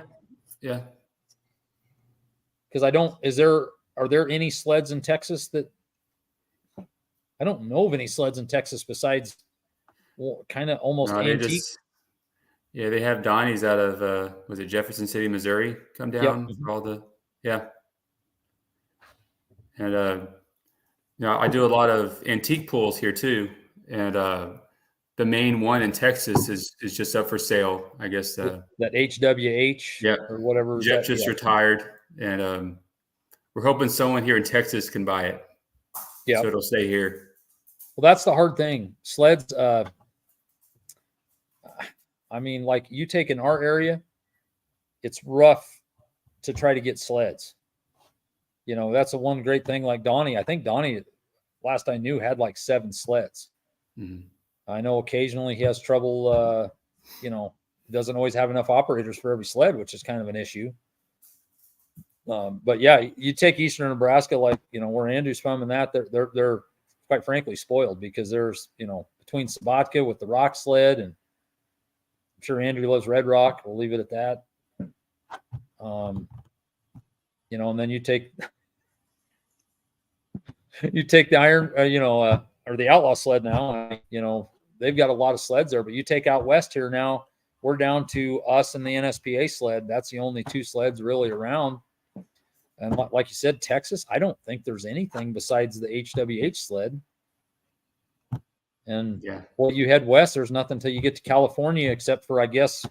Speaker 1: Because are there any sleds in Texas that I don't know of any sleds in Texas besides kind of almost antique?
Speaker 3: They have Donnie's out of was it Jefferson City, Missouri, come down for all the and I do a lot of antique pulls here too, and the main one in Texas is just up for sale. I guess
Speaker 1: that HWH or whatever.
Speaker 3: Jeff just retired, and we're hoping someone here in Texas can buy it. Yeah, so it'll stay here.
Speaker 1: Well, that's the hard thing. Sleds. I mean, like you take in our area, it's rough to try to get sleds. You know, that's the one great thing. Like Donnie, I think Donnie, last I knew, had like 7 sleds. Mm-hmm. I know occasionally he has trouble. Doesn't always have enough operators for every sled, which is kind of an issue. But yeah, you take Eastern Nebraska, like where Andrew's from, and that they're quite frankly spoiled because there's between Sabatka with the rock sled, and I'm sure Andrew loves Red Rock. We'll leave it at that. And then you take the iron, or the outlaw sled now. They've got a lot of sleds there, but you take out west here now, we're down to us and the NSPA sled. That's the only 2 sleds really around. And like you said, Texas, I don't think there's anything besides the HWH sled. And well, you head west, there's nothing until you get to California, except for, I guess,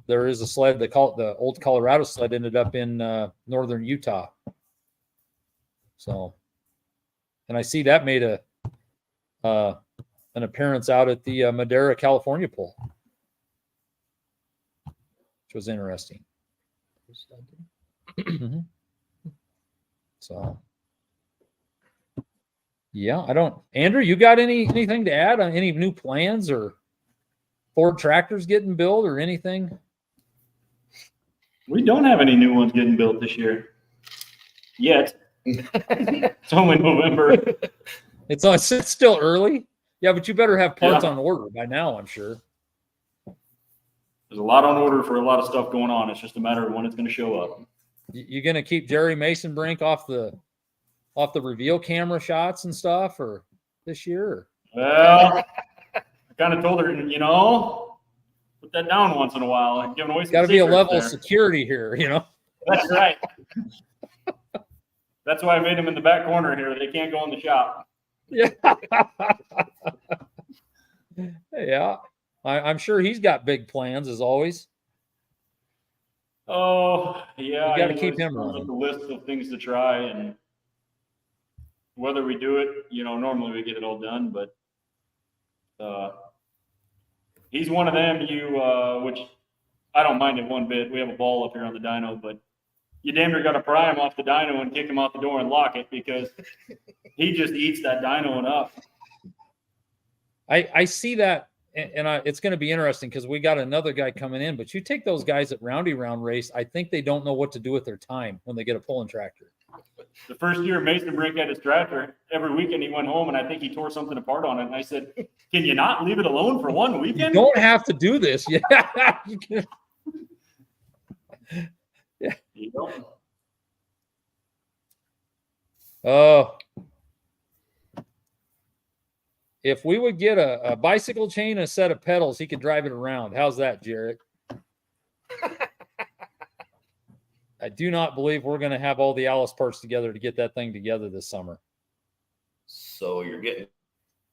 Speaker 1: there is a sled. They call it the old Colorado sled, ended up in northern Utah. So, and I see that made an appearance out at the Madera, California pull, which was interesting. Mm-hmm. So, yeah, Andrew, you got anything to add on any new plans or Ford tractors getting built or anything?
Speaker 4: We don't have any new ones getting built this year yet. It's only November.
Speaker 1: It's still early. Yeah, but you better have parts on order by now, I'm sure.
Speaker 4: There's a lot on order for a lot of stuff going on. It's just a matter of when it's going to show up.
Speaker 1: You going to keep Jerry Mason Brink off the reveal camera shots and stuff or this year?
Speaker 4: Well, I kind of told her, put that down once in a while. I'm giving away some
Speaker 1: got to be a level
Speaker 4: there.
Speaker 1: of security here,
Speaker 4: That's right. That's why I made them in the back corner here. They can't go in the shop.
Speaker 1: Yeah. Yeah. I'm sure he's got big plans as always.
Speaker 4: Oh, yeah.
Speaker 1: You gotta
Speaker 4: know,
Speaker 1: keep
Speaker 4: it
Speaker 1: him
Speaker 4: comes
Speaker 1: running.
Speaker 4: with a list of things to try, and whether we do it, normally we get it all done, but he's one of them. Which I don't mind it one bit. We have a ball up here on the dyno, but you damn near got to pry him off the dyno and kick him out the door and lock it, because he just eats that dyno enough.
Speaker 1: I see that, and it's going to be interesting because we got another guy coming in. But you take those guys at roundy round race, I think they don't know what to do with their time when they get a pulling tractor.
Speaker 4: The first year Mason Brink had his tractor, every weekend he went home and I think he tore something apart on it. And I said, "Can you not leave it alone for one
Speaker 1: You
Speaker 4: weekend?"
Speaker 1: don't have to do this. Yeah.
Speaker 4: You know?
Speaker 1: Oh. If we would get a bicycle chain and a set of pedals, he could drive it around. How's that, Jarrett? I do not believe we're going to have all the Alice parts together to get that thing together this summer.
Speaker 2: So you're getting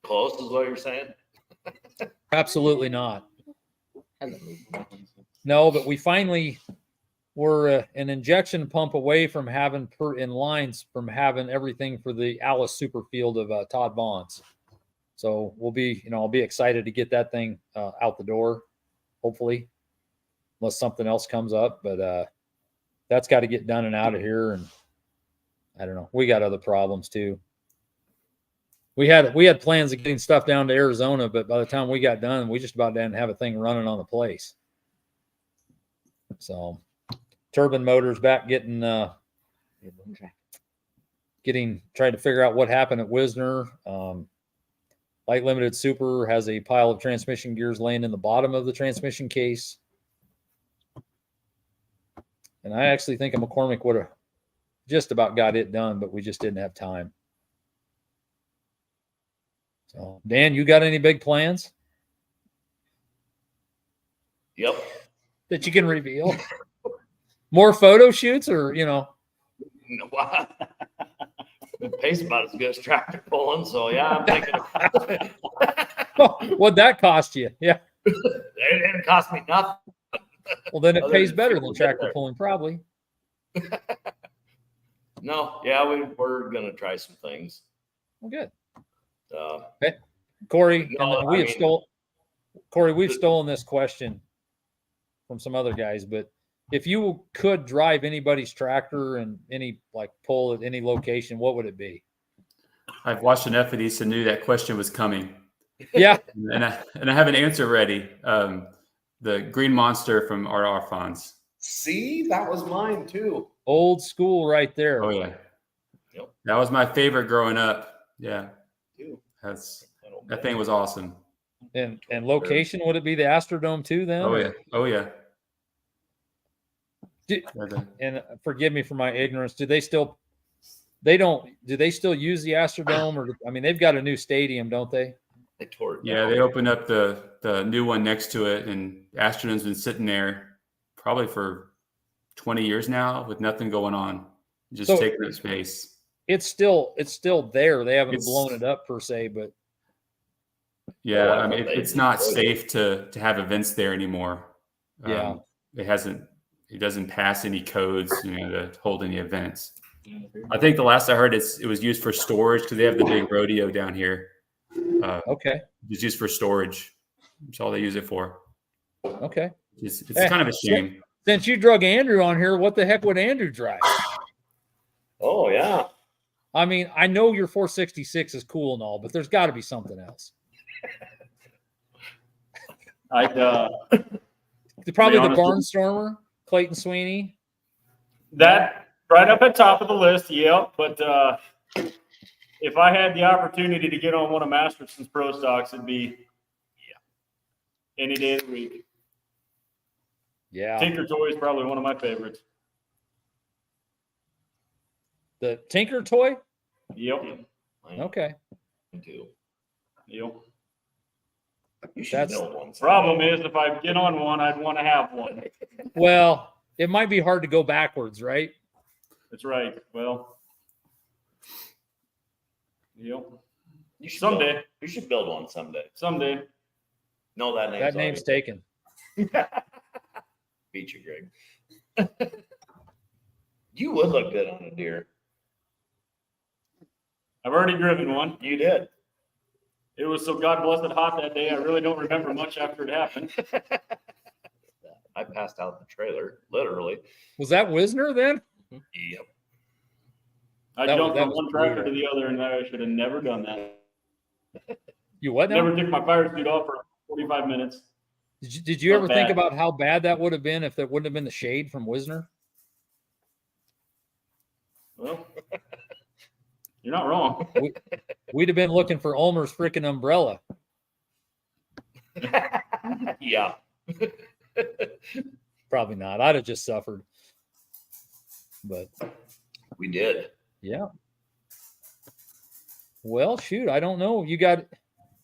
Speaker 2: close, is what you're saying?
Speaker 1: Absolutely not. No, but we finally were an injection pump away from having from having everything for the Alice super field of Todd Vaughn's. So we'll be, I'll be excited to get that thing out the door, hopefully, unless something else comes up. But that's got to get done and out of here. And I don't know. We got other problems too. We had plans of getting stuff down to Arizona, but by the time we got done, we just about didn't have a thing running on the place. So turbine motors back trying to figure out what happened at Wisner. Light Limited Super has a pile of transmission gears laying in the bottom of the transmission case. And I actually think a McCormick would have just about got it done, but we just didn't have time. So, Dan, you got any big plans?
Speaker 2: Yep.
Speaker 1: That you can reveal? More photo shoots or,
Speaker 2: The pace about as good as tractor pulling, so yeah, I'm thinking
Speaker 1: What'd that cost you? Yeah.
Speaker 2: it didn't cost me nothing.
Speaker 1: Well, then it
Speaker 2: Other
Speaker 1: pays
Speaker 2: than
Speaker 1: better
Speaker 2: people
Speaker 1: than
Speaker 2: get
Speaker 1: tractor
Speaker 2: there.
Speaker 1: pulling, probably.
Speaker 2: No, yeah, we're gonna try some things.
Speaker 1: Well, good.
Speaker 2: Uh,
Speaker 1: Corey,
Speaker 2: No,
Speaker 1: and
Speaker 2: I mean-
Speaker 1: we've stolen this question from some other guys, but if you could drive anybody's tractor and pull at any location, what would it be?
Speaker 3: I've watched enough of these and knew that question was coming.
Speaker 1: Yeah.
Speaker 3: And I have an answer ready. The Green Monster from R.R. Fonz.
Speaker 2: See, that was mine too.
Speaker 1: Old school right there.
Speaker 3: Oh yeah.
Speaker 2: Yep.
Speaker 3: That was my favorite growing up. Yeah.
Speaker 2: Too.
Speaker 3: That thing was awesome.
Speaker 1: And location, would it be the Astrodome too then?
Speaker 3: Oh yeah. Oh yeah.
Speaker 1: And forgive me for my ignorance. Do they still use the Astrodome, or they've got a new stadium, don't they?
Speaker 2: They tore it
Speaker 3: Yeah,
Speaker 2: down.
Speaker 3: they opened up the new one next to it, and Astrodome's been sitting there probably for 20 years now with nothing going on, just taking up space.
Speaker 1: It's still there. They haven't blown it up per se, but
Speaker 3: yeah, it's not safe to have events there anymore.
Speaker 1: Yeah,
Speaker 3: it doesn't pass any codes, to hold any events. I think the last I heard it was used for storage because they have the big rodeo down here.
Speaker 1: Okay.
Speaker 3: It's used for storage. That's all they use it for.
Speaker 1: Okay.
Speaker 3: It's kind of a shame.
Speaker 1: Since you drug Andrew on here, what the heck would Andrew drive?
Speaker 2: Oh yeah.
Speaker 1: I know your 466 is cool and all, but there's got to be something else. Probably the Barnstormer, Clayton Sweeney.
Speaker 4: That right up at top of the list, yep. But if I had the opportunity to get on one of Masterson's Pro Stocks, it'd be any day of the week.
Speaker 1: Yeah.
Speaker 4: Tinker Toy is probably one of my favorites.
Speaker 1: The Tinker Toy?
Speaker 4: Yep.
Speaker 1: Okay.
Speaker 2: Mine too.
Speaker 4: Yep.
Speaker 2: You should build one.
Speaker 4: Problem is, if I get on one, I'd want to have one.
Speaker 1: Well, it might be hard to go backwards, right?
Speaker 4: That's right. Well, yep.
Speaker 2: You should build one someday.
Speaker 4: Someday.
Speaker 2: No, that
Speaker 1: That name's taken.
Speaker 2: Beat you, Greg. You would look good on a deer.
Speaker 4: I've already driven one.
Speaker 2: You did.
Speaker 4: It was so God blessed hot that day. I really don't remember much after it happened.
Speaker 2: I passed out the trailer, literally.
Speaker 1: Was that Wisner then?
Speaker 2: Yep.
Speaker 4: I
Speaker 1: That
Speaker 4: jumped
Speaker 1: was
Speaker 4: from one tractor
Speaker 1: brutal.
Speaker 4: to the other, and I should have never done that.
Speaker 1: You what now?
Speaker 4: Never took my fire suit off for 45 minutes.
Speaker 1: Did you
Speaker 4: Not
Speaker 1: ever think
Speaker 4: bad.
Speaker 1: about how bad that would have been if there wouldn't have been the shade from Wisner?
Speaker 4: Well, you're not wrong.
Speaker 1: We'd have been looking for Ulmer's freaking umbrella.
Speaker 2: Yeah.
Speaker 1: Probably not. I'd have just suffered. But
Speaker 2: We did.
Speaker 1: yeah. Well, shoot, I don't know. You got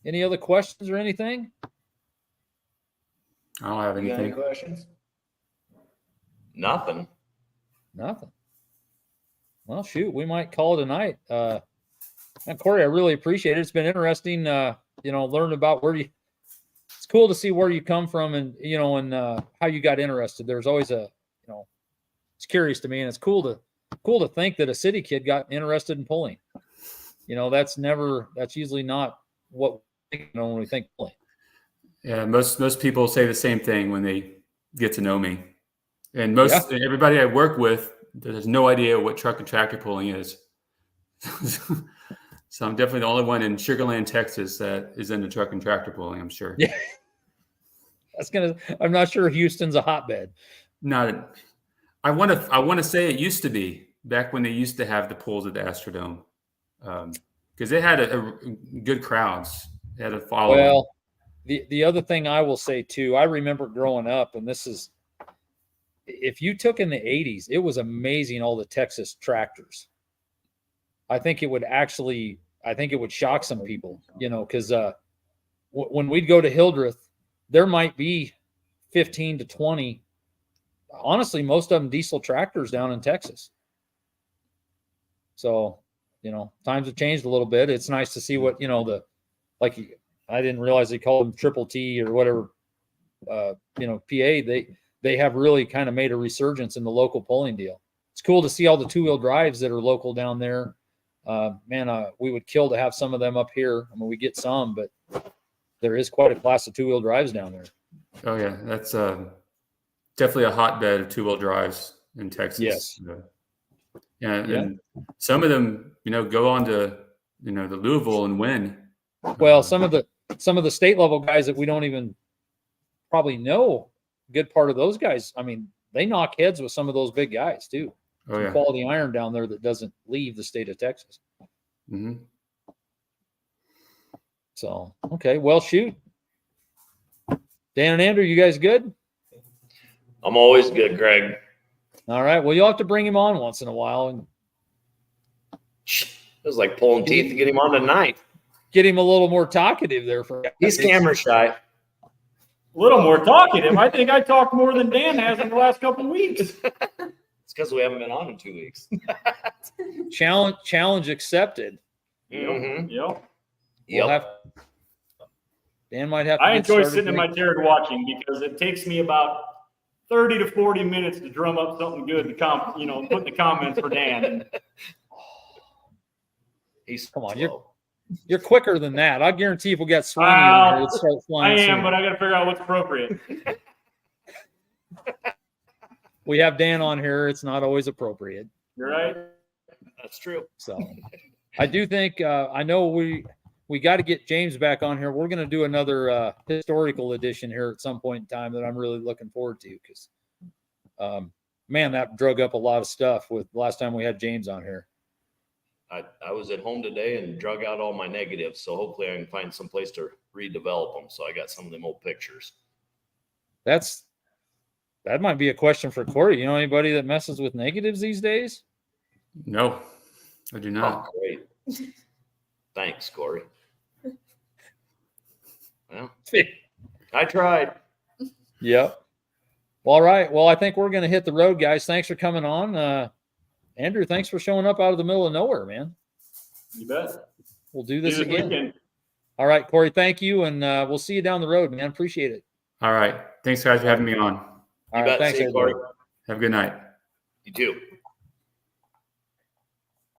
Speaker 1: any other questions or anything?
Speaker 3: I don't have
Speaker 2: You got any
Speaker 3: anything.
Speaker 2: questions? Nothing.
Speaker 1: Nothing. Well, shoot, we might call it a night. And Corey, I really appreciate it. It's been interesting, learning about where you. It's cool to see where you come from, and how you got interested. There's always it's curious to me, and it's cool to think that a city kid got interested in pulling. That's usually not what when we think pulling.
Speaker 3: Yeah, most people say the same thing when they get to know me, and everybody I work with, there's no idea what truck and tractor pulling is. So I'm definitely the only one in Sugar Land, Texas, that is into truck and tractor pulling. I'm sure.
Speaker 1: Yeah, I'm not sure Houston's a hotbed.
Speaker 3: Not. I want to say it used to be back when they used to have the pulls at the Astrodome, because they had a good crowds. They had a following.
Speaker 1: Well, the other thing I will say too, I remember growing up, and this is, if you took in the 80s, it was amazing all the Texas tractors. I think it would shock some people, because when we'd go to Hildreth, there might be 15 to 20, honestly, most of them diesel tractors down in Texas. So, times have changed a little bit. It's nice to see what, I didn't realize they called them Triple T or whatever, PA. They have really kind of made a resurgence in the local pulling deal. It's cool to see all the two-wheel drives that are local down there. We would kill to have some of them up here. I mean, we get some, but there is quite a class of two-wheel drives down there.
Speaker 3: Oh yeah, that's definitely a hotbed of two-wheel drives in Texas.
Speaker 1: Yes.
Speaker 3: And some of them, go on to the Louisville and win.
Speaker 1: Well, some of the state level guys that we don't even probably know, good part of those guys, I mean, they knock heads with some of those big guys too.
Speaker 3: Oh yeah.
Speaker 1: Quality iron down there that doesn't leave the state of Texas.
Speaker 3: Mm-hmm.
Speaker 1: So, okay. Well, shoot. Dan and Andrew, you guys good?
Speaker 2: I'm always good, Greg.
Speaker 1: All right. Well, you'll have to bring him on once in a while and
Speaker 2: It was like pulling teeth to get him on tonight.
Speaker 1: get him a little more talkative there.
Speaker 2: He's camera shy.
Speaker 4: A little more talkative. I think I talked more than Dan has in the last couple of weeks.
Speaker 2: It's because we haven't been on in 2 weeks.
Speaker 1: Challenge accepted.
Speaker 2: Mm-hmm.
Speaker 4: Yep.
Speaker 1: Dan might have to
Speaker 4: I
Speaker 1: get
Speaker 4: enjoy
Speaker 1: started
Speaker 4: sitting in my chair and watching because it takes me about 30 to 40 minutes to drum up something good to put in the comments for Dan.
Speaker 2: He's
Speaker 1: Come on,
Speaker 2: slow.
Speaker 1: You're quicker than that. I guarantee if we got Swanee on here, it'd start
Speaker 4: I
Speaker 1: flying
Speaker 4: am,
Speaker 1: soon.
Speaker 4: but I got to figure out what's appropriate.
Speaker 1: We have Dan on here. It's not always appropriate.
Speaker 4: You're right.
Speaker 2: That's true.
Speaker 1: So I do think, I know we got to get James back on here. We're going to do another historical edition here at some point in time that I'm really looking forward to because, that drug up a lot of stuff with last time we had James on here.
Speaker 2: I was at home today and drug out all my negatives, so hopefully I can find some place to redevelop them. So I got some of them old pictures.
Speaker 1: That might be a question for Corey. You know anybody that messes with negatives these days?
Speaker 3: No, I do not.
Speaker 2: Oh, great. Thanks, Corey. Well, I tried.
Speaker 1: Yep. Well, all right. Well, I think we're going to hit the road, guys. Thanks for coming on. Andrew, thanks for showing up out of the middle of nowhere, man.
Speaker 4: You bet.
Speaker 1: We'll do this
Speaker 4: See you
Speaker 1: again.
Speaker 4: weekend.
Speaker 1: All right, Corey, thank you. And we'll see you down the road, man. Appreciate it.
Speaker 3: All right. Thanks, guys, for having me on.
Speaker 1: All
Speaker 2: You
Speaker 1: right.
Speaker 2: bet.
Speaker 1: Thanks,
Speaker 2: See you,
Speaker 1: everybody.
Speaker 2: Corey.
Speaker 3: Have a good night.
Speaker 2: You too.